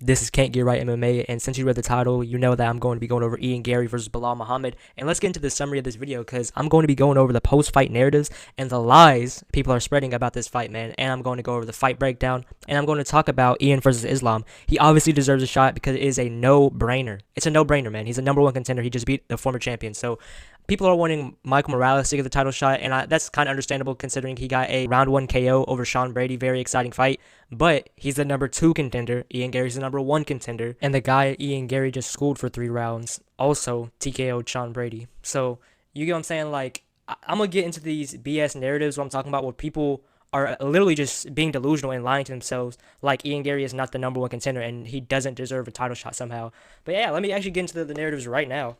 This is Can't Get Right MMA, and since you read the title, you know that I'm going to be going over Ian Gary versus Bilal Muhammad. And let's get into the summary of this video, because I'm going to be going over the post-fight narratives and the lies people are spreading about this fight, man. And I'm going to go over the fight breakdown, and I'm going to talk about Ian versus Islam. He obviously deserves a shot because it is a no-brainer. It's a no-brainer, man. He's a #1 contender. He just beat the former champion. So people are wanting Michael Morales to get the title shot, and that's kind of understandable considering he got a round 1 KO over Sean Brady. Very exciting fight. But he's the #2 contender. Ian Gary's the #1 contender. And the guy Ian Gary just schooled for 3 rounds also TKO'd Sean Brady. So, you get what I'm saying? Like, I'm going to get into these BS narratives what I'm talking about where people are literally just being delusional and lying to themselves like Ian Gary is not the #1 contender and he doesn't deserve a title shot somehow. But yeah, let me actually get into the narratives right now.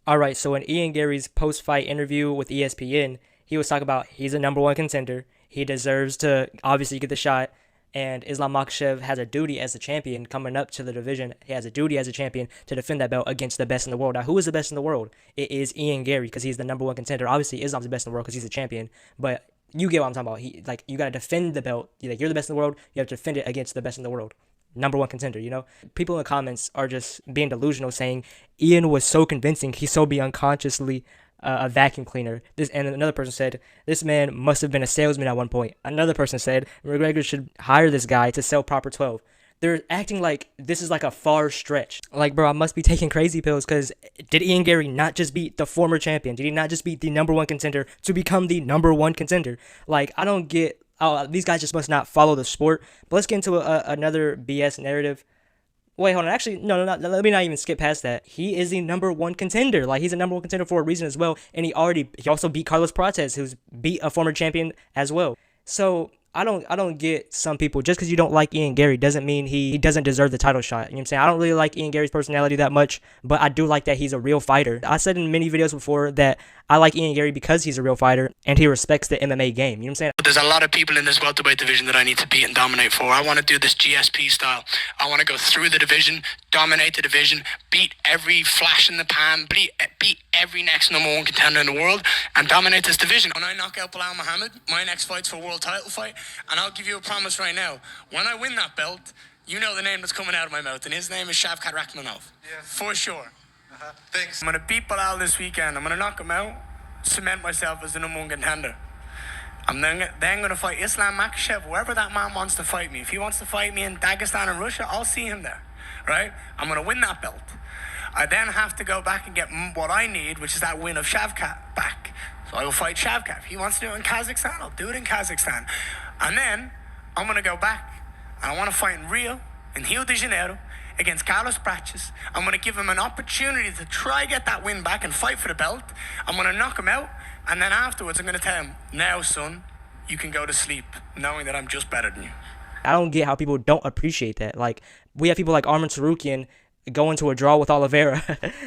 Alright, so in Ian Gary's post-fight interview with ESPN, he was talking about he's a #1 contender. He deserves to obviously get the shot. And Islam Makhachev has a duty as the champion coming up to the division. He has a duty as a champion to defend that belt against the best in the world. Now, who is the best in the world? It is Ian Gary because he's the #1 contender. Obviously, Islam's the best in the world because he's the champion. But you get what I'm talking about. You got to defend the belt. You're the best in the world. You have to defend it against the best in the world. #1 contender, you know? People in the comments are just being delusional saying Ian was so convincing. He's so be unconsciously a vacuum cleaner. And another person said, this man must have been a salesman at one point. Another person said, McGregor should hire this guy to sell Proper 12. They're acting like this is like a far stretch. Like, bro, I must be taking crazy pills because did Ian Gary not just beat the former champion? Did he not just beat the #1 contender to become the #1 contender? Like, I don't get, these guys just must not follow the sport. But let's get into another BS narrative. Wait, hold on. Actually, no, let me not even skip past that. He is the #1 contender. Like, he's a #1 contender for a reason as well. And he also beat Carlos Prates, who's beat a former champion as well. So I don't get some people, just because you don't like Ian Gary doesn't mean he doesn't deserve the title shot. You know what I'm saying? I don't really like Ian Gary's personality that much, but I do like that he's a real fighter. I said in many videos before that I like Ian Gary because he's a real fighter and he respects the MMA game. You know what I'm saying? There's a lot of people in this welterweight division that I need to beat and dominate for. I want to do this GSP style. I want to go through the division, dominate the division, beat every flash in the pan, beat every next #1 contender in the world, and dominate this division. When I knock out Bilal Muhammad, my next fight's for a world title fight, and I'll give you a promise right now. When I win that belt, you know the name that's coming out of my mouth, and his name is Shavkat Rakhmonov. Yeah. For sure. Thanks. I'm going to beat Bilal this weekend. I'm going to knock him out, cement myself as the #1 contender. I'm then going to fight Islam Makhachev, wherever that man wants to fight me. If he wants to fight me in Dagestan and Russia, I'll see him there, right? I'm going to win that belt. I then have to go back and get what I need, which is that win of Shavkat back. So I will fight Shavkat. If he wants to do it in Kazakhstan, I'll do it in Kazakhstan. And then I'm going to go back, and I want to fight in Rio, in Rio de Janeiro, against Carlos Prates. I'm going to give him an opportunity to try get that win back and fight for the belt. I'm going to knock him out, and then afterwards I'm going to tell him, now, son, you can go to sleep, knowing that I'm just better than you. I don't get how people don't appreciate that. Like, we have people like Arman Sarukian go into a draw with Oliveira.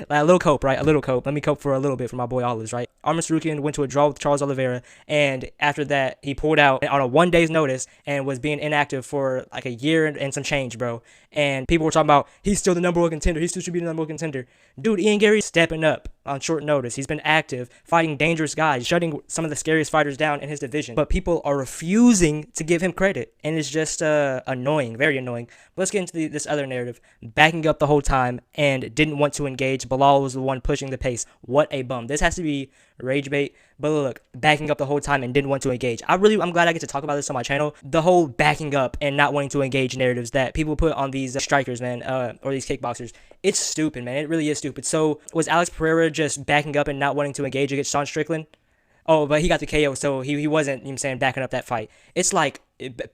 Like a little cope, right? A little cope. Let me cope for a little bit for my boy Olives, right? Arman Sarukian went to a draw with Charles Oliveira, and after that, he pulled out on a 1 day's notice and was being inactive for like a year and some change, bro. And people were talking about, he's still the #1 contender. He still should be the #1 contender. Dude, Ian Gary's stepping up on short notice. He's been active, fighting dangerous guys, shutting some of the scariest fighters down in his division. But people are refusing to give him credit, and it's just annoying, very annoying. But let's get into this other narrative. Backing up the whole time and didn't want to engage. Bilal was the one pushing the pace. What a bum. This has to be rage bait. But look, backing up the whole time and didn't want to engage. I'm glad I get to talk about this on my channel. The whole backing up and not wanting to engage narratives that people put on these strikers, man, or these kickboxers. It's stupid, man. It really is stupid. So was Alex Pereira just backing up and not wanting to engage against Sean Strickland? Oh, but he got the KO, so he wasn't, you know what I'm saying, backing up that fight. It's like,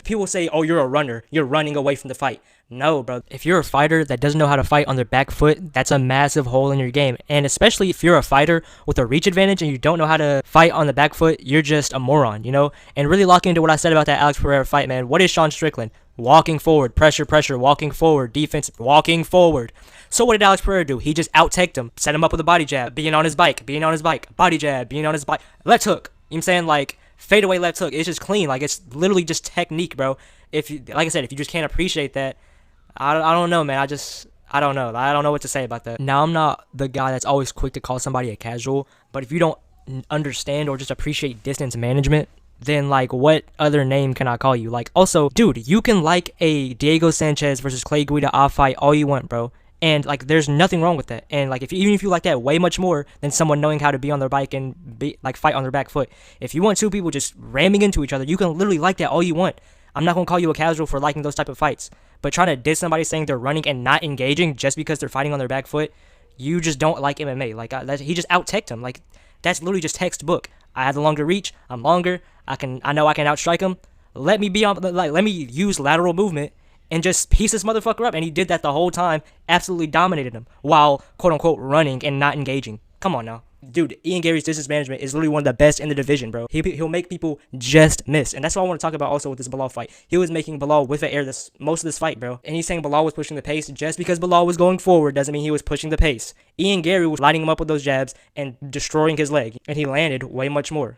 people say, oh, you're a runner. You're running away from the fight. No, bro. If you're a fighter that doesn't know how to fight on their back foot, that's a massive hole in your game. And especially if you're a fighter with a reach advantage and you don't know how to fight on the back foot, you're just a moron, you know? And really lock into what I said about that Alex Pereira fight, man. What is Sean Strickland? Walking forward, pressure, walking forward, defense, walking forward. So what did Alex Pereira do? He just out-teched him, set him up with a body jab, being on his bike, body jab, being on his bike, left hook. You know what I'm saying? Like, fadeaway left hook. It's just clean. Like, it's literally just technique, bro. If you, like I said, if you just can't appreciate that, I don't know, man. I don't know. I don't know what to say about that. Now, I'm not the guy that's always quick to call somebody a casual, but if you don't understand or just appreciate distance management, then like what other name can I call you? Like also, dude, you can like a Diego Sanchez versus Clay Guida off fight all you want, bro. And like there's nothing wrong with that. And like if even if you like that way much more than someone knowing how to be on their bike and be like fight on their back foot. If you want two people just ramming into each other, you can literally like that all you want. I'm not gonna call you a casual for liking those type of fights. But trying to diss somebody saying they're running and not engaging just because they're fighting on their back foot, you just don't like MMA. Like he just out teched him. Like that's literally just textbook. I have the longer reach. I'm longer. I know I can outstrike him. Let me be on. Like let me use lateral movement and just piece this motherfucker up. And he did that the whole time. Absolutely dominated him while quote unquote running and not engaging. Come on now. Dude, Ian Gary's distance management is literally one of the best in the division, bro. He'll make people just miss. And that's what I want to talk about also with this Bilal fight. He was making Bilal with the air most of this fight, bro. And he's saying Bilal was pushing the pace. Just because Bilal was going forward doesn't mean he was pushing the pace. Ian Gary was lighting him up with those jabs and destroying his leg. And he landed way much more.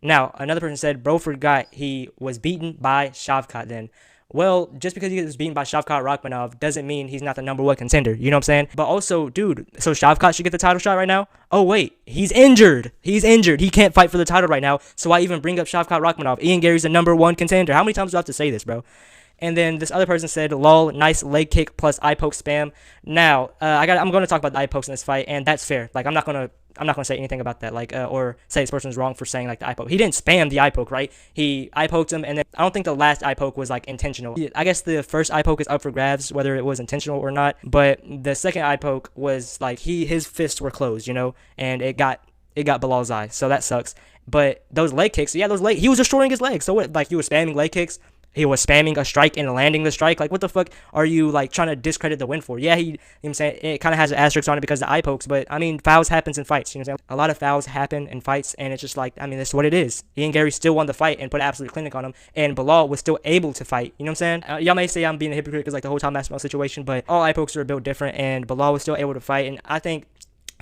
Now, another person said, bro forgot he was beaten by Shavkat then. Well, just because he was beaten by Shavkat Rakhmonov doesn't mean he's not the number one contender. You know what I'm saying? But also, dude, so Shavkat should get the title shot right now? Oh, wait, he's injured. He's injured. He can't fight for the title right now. So I even bring up Shavkat Rakhmonov. Ian Gary's the number one contender. How many times do I have to say this, bro? And then this other person said, lol, nice leg kick plus eye poke spam. Now, I'm going to talk about the eye pokes in this fight, and that's fair. Like, I'm not going to say anything about that, like, or say this person's wrong for saying, like, the eye poke. He didn't spam the eye poke, right? He eye poked him, and then I don't think the last eye poke was, like, intentional. I guess the first eye poke is up for grabs, whether it was intentional or not, but the second eye poke was, like, his fists were closed, you know, and it got Bilal's eye, so that sucks. But those leg kicks, he was destroying his legs, so what, like, he was spamming leg kicks? He was spamming a strike and landing the strike. Like, what the fuck are you, like, trying to discredit the win for? Yeah, you know what I'm saying? It kind of has an asterisk on it because of the eye pokes, but, I mean, fouls happens in fights, you know what I'm saying? A lot of fouls happen in fights, and it's just like, I mean, that's what it is. Ian Gary still won the fight and put an absolute clinic on him, and Bilal was still able to fight, you know what I'm saying? Y'all may say I'm being a hypocrite because, like, the whole time Masvidal situation, but all eye pokes are built different, and Bilal was still able to fight, and I think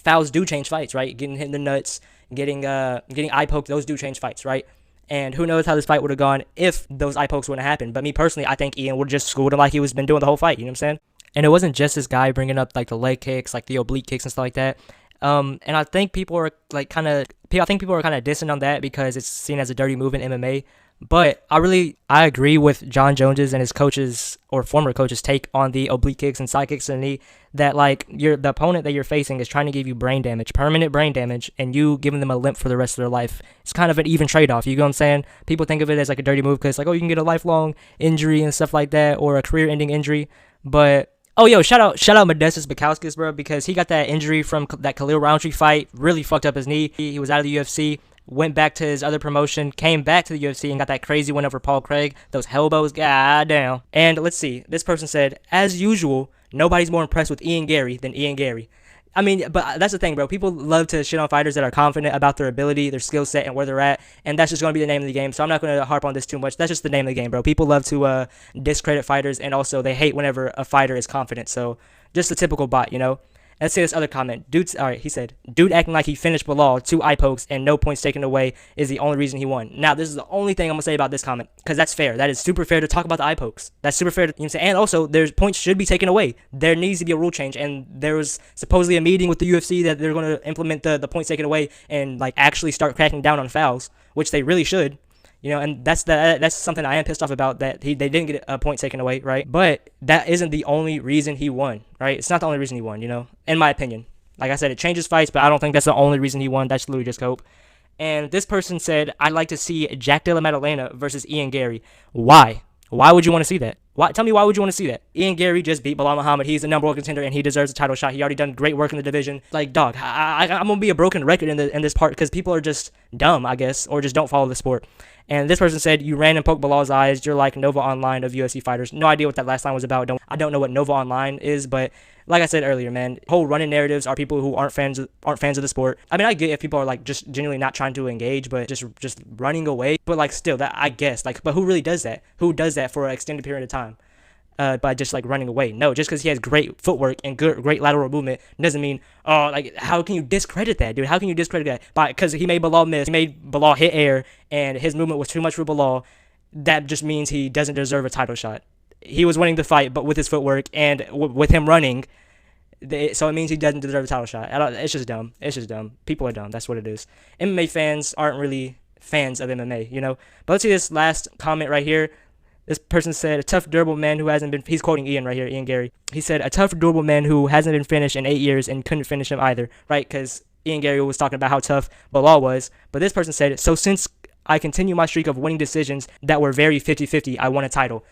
fouls do change fights, right? Getting hit in the nuts, getting eye poked, those do change fights, right? And who knows how this fight would have gone if those eye pokes wouldn't have happened. But me personally, I think Ian would have just schooled him like he was been doing the whole fight. You know what I'm saying? And it wasn't just this guy bringing up like the leg kicks, like the oblique kicks and stuff like that. And I think people are like people are kind of dissing on that because it's seen as a dirty move in MMA. But I agree with John Jones's and his coaches or former coaches' take on the oblique kicks and side kicks to the knee, that like the opponent that you're facing is trying to give you brain damage, permanent brain damage, and you giving them a limp for the rest of their life. It's kind of an even trade-off. You know what I'm saying? People think of it as like a dirty move because like, oh, you can get a lifelong injury and stuff like that, or a career-ending injury. But oh, yo, shout out Modestas Bukowskis, bro, because he got that injury from that Khalil Roundtree fight, really fucked up his knee. He was out of the UFC. Went back to his other promotion, came back to the UFC, and got that crazy win over Paul Craig. Those elbows, goddamn. And let's see, this person said, as usual, nobody's more impressed with Ian Gary than Ian Gary. I mean, but that's the thing, bro. People love to shit on fighters that are confident about their ability, their skill set, and where they're at, and that's just going to be the name of the game. So I'm not going to harp on this too much. That's just the name of the game, bro. People love to discredit fighters, and also they hate whenever a fighter is confident. So just a typical bot, you know? Let's say this other comment. He said, dude acting like he finished Bilal, 2 eye pokes, and no points taken away is the only reason he won. Now, this is the only thing I'm going to say about this comment, because that's fair. That is super fair to talk about the eye pokes. That's super fair to, you know what I'm saying? And also, there's points should be taken away. There needs to be a rule change, and there was supposedly a meeting with the UFC that they're going to implement the points taken away and, like, actually start cracking down on fouls, which they really should. You know, and that's something I am pissed off about, that they didn't get a point taken away, right? But that isn't the only reason he won, right? It's not the only reason he won, you know, in my opinion. Like I said, it changes fights, but I don't think that's the only reason he won. That's literally just hope. And this person said, I'd like to see Jack Della Maddalena versus Ian Gary. Why? Why would you want to see that? Tell me why would you want to see that? Ian Gary just beat Bilal Muhammad. He's the number 1 contender, and he deserves a title shot. He already done great work in the division. Like, dog, I'm going to be a broken record in this part because people are just dumb, I guess, or just don't follow the sport. And this person said, you ran and poked Bilal's eyes. You're like Nova Online of UFC fighters. No idea what that last line was about. I don't know what Nova Online is, but like I said earlier, man, whole running narratives are people who aren't fans of the sport. I mean, I get if people are like just genuinely not trying to engage, but just running away. But like still, that I guess, like, but who really does that? Who does that for an extended period of time? By just like running away. No, just because he has great footwork and great lateral movement doesn't mean, oh, like, how can you discredit that, dude? How can you discredit that? Because he made Bilal miss, he made Bilal hit air, and his movement was too much for Bilal. That just means he doesn't deserve a title shot. He was winning the fight, but with his footwork and with him running, so it means he doesn't deserve a title shot. It's just dumb. It's just dumb. People are dumb. That's what it is. MMA fans aren't really fans of MMA, you know. But let's see this last comment right here. This person said, a tough, durable man who hasn't been, he's quoting Ian right here, Ian Gary. He said, a tough, durable man who hasn't been finished in 8 years and couldn't finish him either, right? Because Ian Gary was talking about how tough Bilal was. But this person said, so since I continue my streak of winning decisions that were very 50-50, I won a title.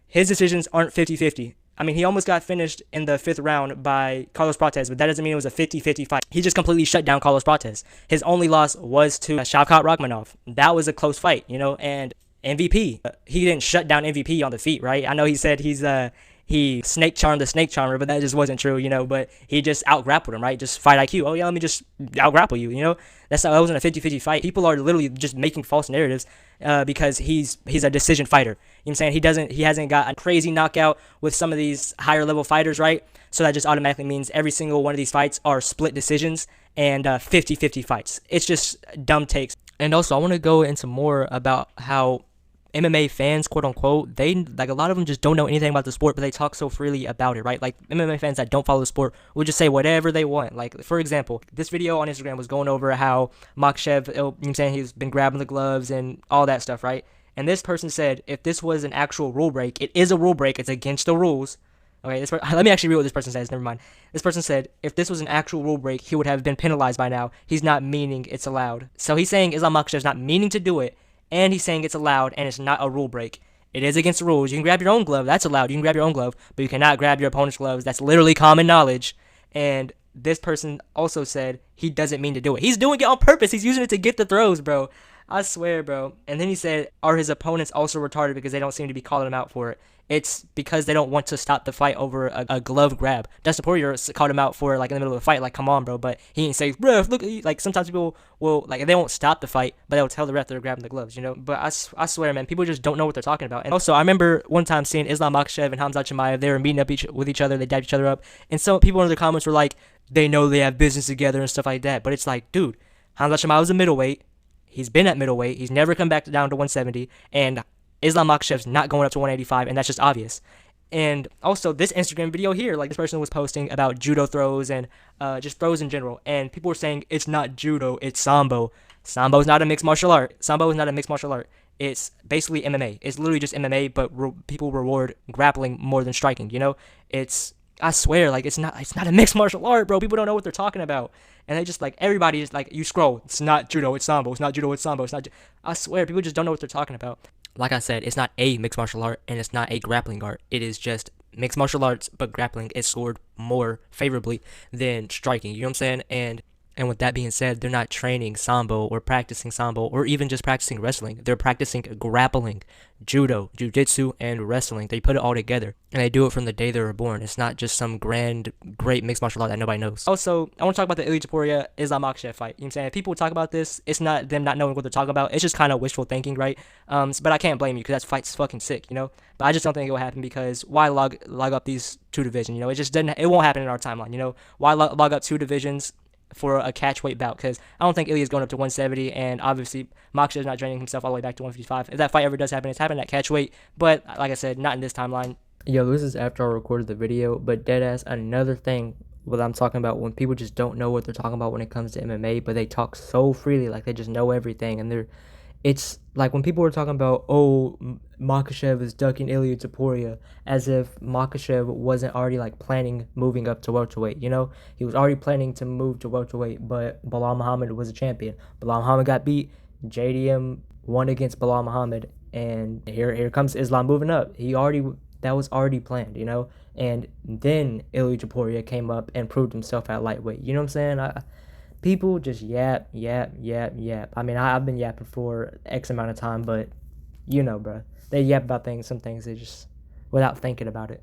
His decisions aren't 50-50. I mean, he almost got finished in the 5th round by Carlos Prates, but that doesn't mean it was a 50-50 fight. He just completely shut down Carlos Prates. His only loss was to Shavkat Rakhmonov. That was a close fight, you know, and MVP. He didn't shut down MVP on the feet, right? I know he said he snake charmed the snake charmer, but that just wasn't true, you know. But he just out grappled him, right? Just fight IQ. Oh yeah, let me just out grapple you, you know. That wasn't a 50-50 fight. People are literally just making false narratives because he's a decision fighter. You know what I'm saying? He hasn't got a crazy knockout with some of these higher level fighters, right? So that just automatically means every single one of these fights are split decisions and 50-50 fights. It's just dumb takes. And also, I want to go into more about how MMA fans, quote unquote, they like a lot of them just don't know anything about the sport, but they talk so freely about it, right? Like MMA fans that don't follow the sport will just say whatever they want. Like, for example, this video on Instagram was going over how Makhachev, you know what I'm saying, he's been grabbing the gloves and all that stuff, right? And this person said, if this was an actual rule break, it is a rule break, it's against the rules. Okay, let me actually read what this person says. Never mind. This person said, if this was an actual rule break, he would have been penalized by now. He's not meaning it's allowed. So he's saying Islam Makhachev's not meaning to do it, and he's saying it's allowed, and it's not a rule break. It is against the rules. You can grab your own glove. That's allowed. You can grab your own glove, but you cannot grab your opponent's gloves. That's literally common knowledge. And this person also said he doesn't mean to do it. He's doing it on purpose. He's using it to get the throws, bro. I swear, bro. And then he said, are his opponents also retarded because they don't seem to be calling him out for it? It's because they don't want to stop the fight over a glove grab. Dustin Poirier called him out for it, like, in the middle of the fight. Like, come on, bro. But he didn't say, bro, look, like, sometimes people will, like, they won't stop the fight, but they'll tell the ref they're grabbing the gloves, you know? But I swear, man, people just don't know what they're talking about. And also, I remember one time seeing Islam Makhachev and Khamzat Chimaev. They were meeting up with each other. They dabbed each other up. And some people in the comments were like, they know they have business together and stuff like that. But it's like, dude, Khamzat Chimaev was a middleweight. He's been at middleweight. He's never come back down to 170. And Islam Makhachev's not going up to 185, and that's just obvious. And also, this Instagram video here, like, this person was posting about judo throws and just throws in general. And people were saying, it's not judo, it's sambo. Sambo is not a mixed martial art. Sambo is not a mixed martial art. It's basically MMA. It's literally just MMA, but people reward grappling more than striking, you know? I swear, like, it's not a mixed martial art, bro. People don't know what they're talking about. And they just, like, everybody just, like, you scroll, it's not judo, it's sambo. It's not judo, it's sambo. It's not. I swear, people just don't know what they're talking about. Like I said, it's not a mixed martial art, and it's not a grappling art. It is just mixed martial arts, but grappling is scored more favorably than striking. You know what I'm saying? And with that being said, they're not training sambo or practicing sambo or even just practicing wrestling. They're practicing grappling, judo, jiu-jitsu, and wrestling. They put it all together, and they do it from the day they were born. It's not just some grand, great mixed martial art that nobody knows. Also, I want to talk about the Ilia Topuria Islam Makhachev fight. You know what I'm saying? If people talk about this, it's not them not knowing what they're talking about. It's just kind of wishful thinking, right? But I can't blame you because that fight's fucking sick, you know? But I just don't think it will happen because why log up these two divisions? You know, it won't happen in our timeline, you know? Why log up two divisions for a catch weight bout? Because I don't think Ilya's going up to 170, and obviously Makhachev's not training himself all the way back to 155. If that fight ever does happen, it's happening at catch weight, but like I said, not in this timeline. Yo, this is after I recorded the video, but deadass, another thing what I'm talking about when people just don't know what they're talking about when it comes to MMA, but they talk so freely like they just know everything, and it's like when people were talking about, oh, Makhachev is ducking Ilia Topuria, as if Makhachev wasn't already, like, planning moving up to welterweight, you know? He was already planning to move to welterweight, but Bilal Muhammad was a champion. Bilal Muhammad got beat, JDM won against Bilal Muhammad, and here comes Islam moving up. That was already planned, you know? And then Ilia Topuria came up and proved himself at lightweight, you know what I'm saying? People just yap. I mean, I've been yapping for X amount of time, but you know, bro. They yap about some things, they just, without thinking about it.